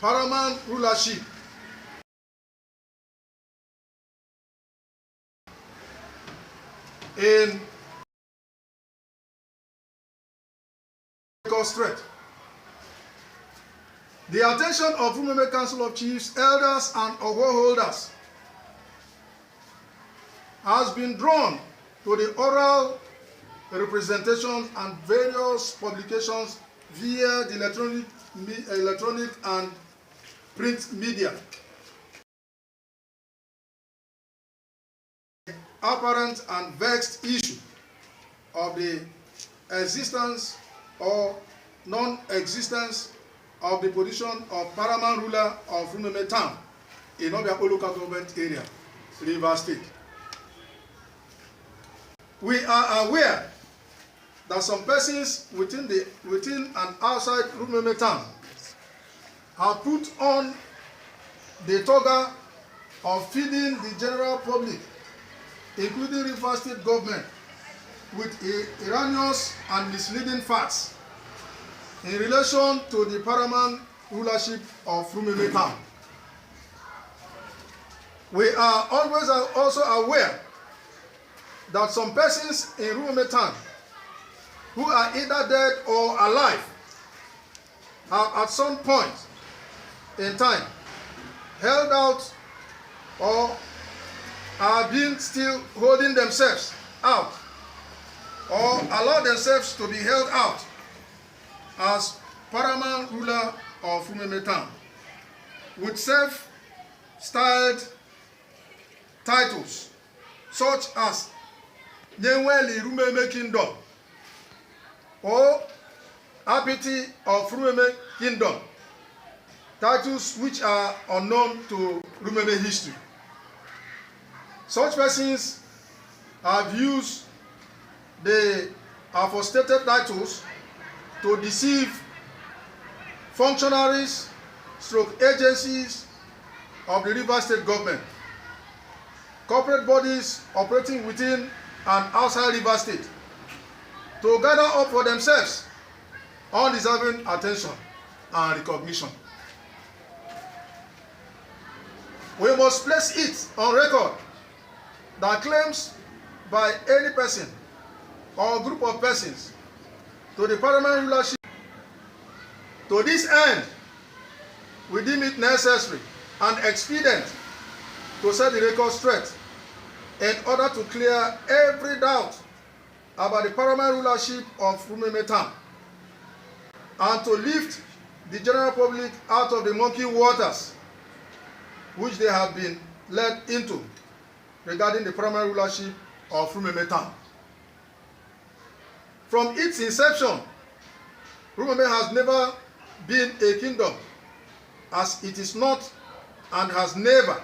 paramount rulership in threat. The attention of RUMUEME Council of Chiefs, Elders, and OWHOR holders has been drawn to the oral representations and various publications via the electronic and print media. Apparent and vexed issue of the existence or non-existence of the position of paramount ruler of RUMUEME town in Obiakpo local government area, Rivers State. We are aware that some persons within and outside RUMUEME town have put on the toga of feeding the general public, including Rivers State government, with erroneous and misleading facts in relation to the paramount rulership of RUMUEME town. We are always also aware that some persons in RUMUEME town who are either dead or alive have at some point in time held out or are being still holding themselves out or allow themselves to be held out as paramount ruler of RUMUEME town with self-styled titles such as Nyenweli RUMUEME Kingdom or Apiti of RUMUEME Kingdom, titles which are unknown to RUMUEME history. Such persons have used the aforementioned titles to deceive functionaries, agencies of the Rivers State government, corporate bodies operating within and outside Rivers State, to gather up for themselves undeserving attention and recognition. We must place it on record that claims by any person or group of persons to the paramount rulership. To this end, we deem it necessary and expedient to set the record straight in order to clear every doubt about the paramount rulership of RUMUEME town and to lift the general public out of the murky waters which they have been led into regarding the paramount rulership of RUMUEME town. From its inception, RUMUEME has never been a kingdom, as it is not and has never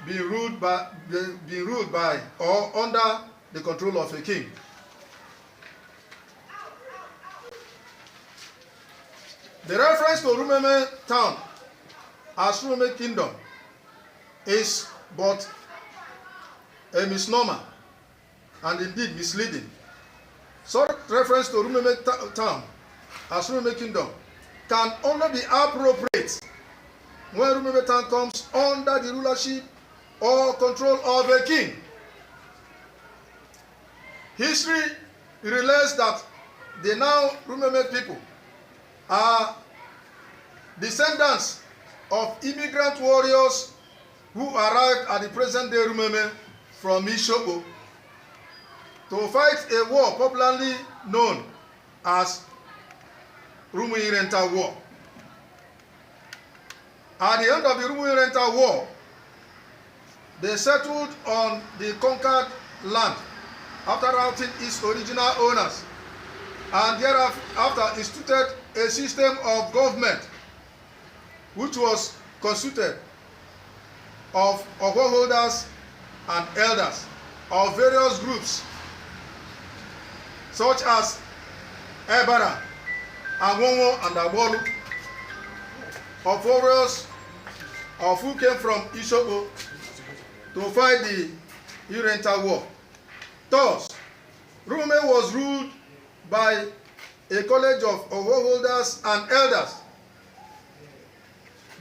been ruled by or under the control of a king. The reference to RUMUEME town as RUMUEME kingdom is but a misnomer and indeed misleading. Such reference to RUMUEME town as RUMUEME kingdom can only be appropriate when RUMUEME town comes under the rulership or control of a king. History relates that the now RUMUEME people are descendants of immigrant warriors who arrived at the present-day RUMUEME from Ishogo to fight a war popularly known as RUMUEME War. At the end of the RUMUEME War, they settled on the conquered land after routing its original owners, and thereafter instituted a system of government which was constituted of OWHOR holders and elders of various groups such as Ebara, Agwonwo, and Agbolu, of warriors of who came from Ishogo to fight the Irenta War. Thus, RUMUEME was ruled by a college of OWHOR holders and elders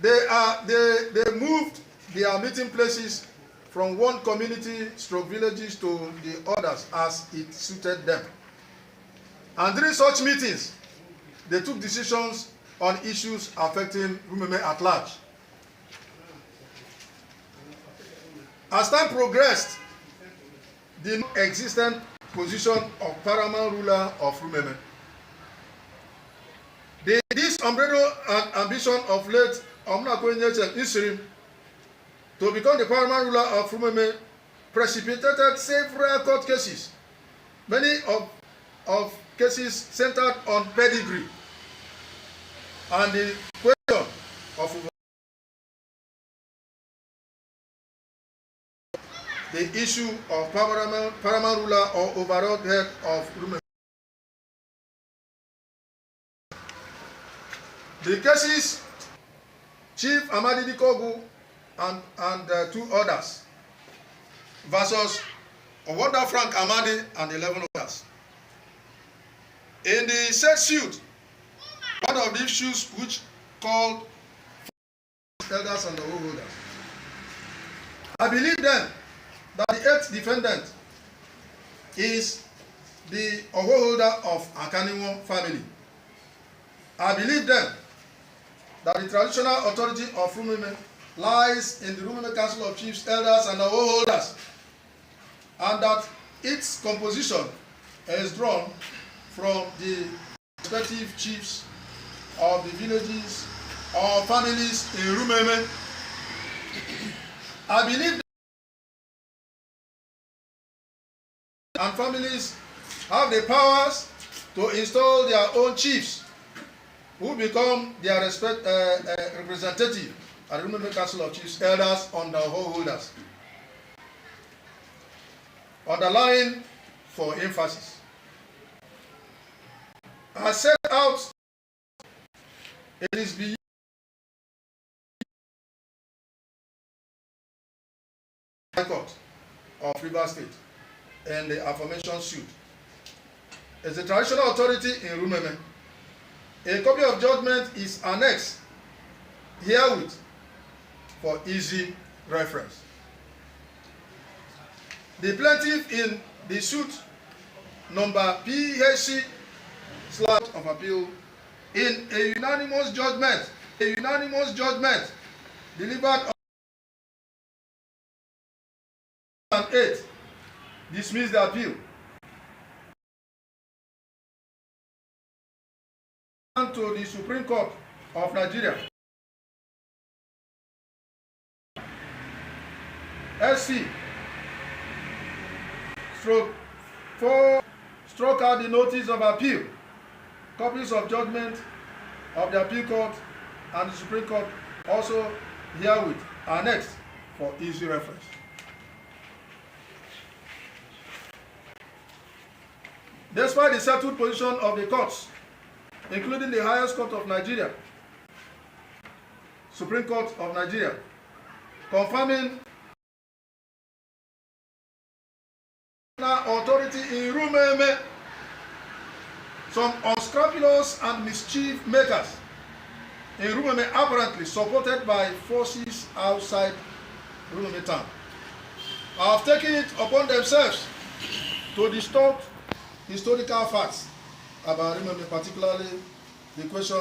They moved their meeting places from one community stroke villages to the others as it suited them. And during such meetings, they took decisions on issues affecting RUMUEME at large. As time progressed, the non-existent position of paramount ruler of RUMUEME, this umbrella and ambition of late Omnakwenye Isirim to become the paramount ruler of RUMUEME precipitated several court cases, many of cases centered on pedigree and the question of the issue of paramount ruler or overall head of RUMUEME. The cases, Chief Amadi Dikogu and two others, versus Owada Frank Amadi and 11 others. In the said suit, one of the issues which called elders and the OWHOR holders, I believe then that the 8th defendant is the OWHOR holder of Akaniwo family. I believe then that the traditional authority of RUMUEME lies in the RUMUEME Council of Chiefs, Elders, and OWHOR holders, and that its composition is drawn from the respective chiefs of the villages or families in RUMUEME. I believe that and families have the powers to install their own chiefs who become their representative at the RUMUEME Council of Chiefs, Elders, and OWHOR holders. Underlying for emphasis, as set out, it is beyond the Court of Rivers State and the aforementioned suit. As a traditional authority in RUMUEME, a copy of judgment is annexed herewith for easy reference. The plaintiff in the suit number PHC of appeal in a unanimous judgment delivered on 8 dismissed the appeal to the Supreme Court of Nigeria. SC struck out the notice of appeal, copies of judgment of the appeal court and the Supreme Court also herewith annexed for easy reference. Despite the settled position of the courts, including the highest court of Nigeria, Supreme Court of Nigeria, confirming authority in RUMUEME, some unscrupulous and mischief makers in RUMUEME, apparently supported by forces outside RUMUEME town, have taken it upon themselves to distort historical facts about RUMUEME, particularly the question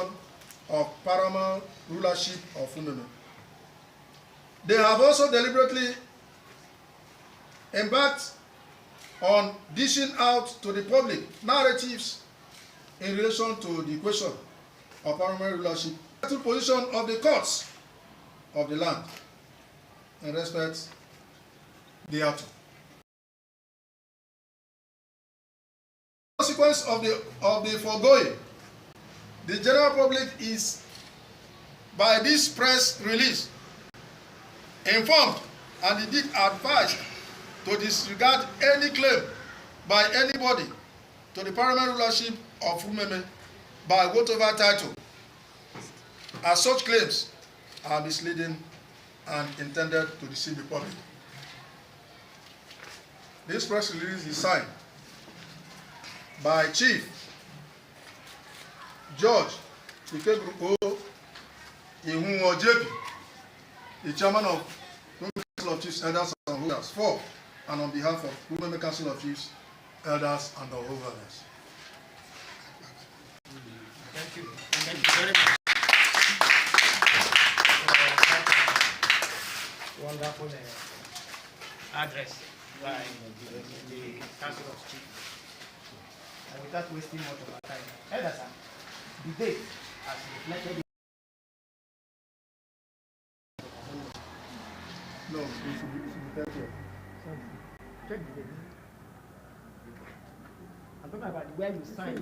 of paramount rulership of RUMUEME. They have also deliberately embarked on dishing out to the public narratives in relation to the question of paramount rulership, the position of the courts of the land in respect thereto. As a consequence of the foregoing, the general public is, by this press release, informed and indeed advised to disregard any claim by anybody to the paramount rulership of RUMUEME by whatever title, as such claims are misleading and intended to deceive the public. This press release is signed by Chief Judge Ikwerre Ihun Ojebi, the chairman of Women Council of Chiefs, Elders and Holders, for and on behalf of Women Council of Chiefs, Elders and Holders. Thank you. Thank you very much. Wonderful address by the Council of Chiefs. And without wasting much of our time, Elders, the date has reflected. No, it should be 30th. Check the date. I'm talking about where you sign.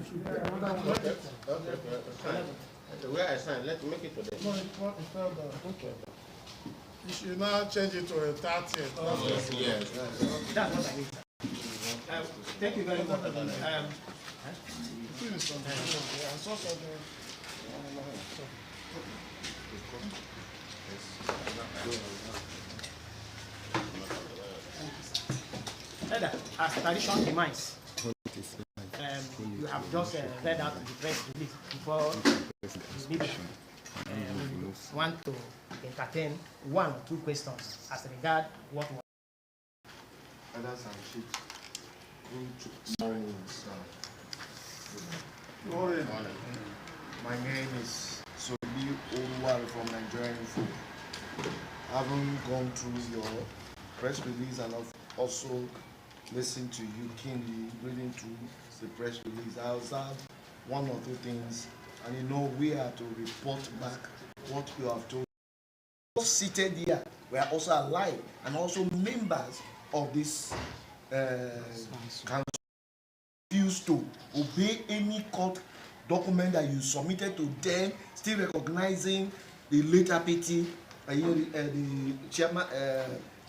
Where I sign, let's make it today. No, it's not. Okay. You should now change it to a 30th. Yes. That's what I need. Thank you very much. As tradition demands, you have just read out the press release before the meeting. We want to entertain one or two questions as regard what was. Elders and Chiefs. My name is Sobi Oluwari from Nigerian Info. Having gone through your press release and I've also listened to you keenly reading through the press release, I observed one or two things, and we are to report back what you have told. Seated here, we are also alive and also members of this council. Refuse to obey any court document that you submitted to them, still recognizing the late RPT, the chairman,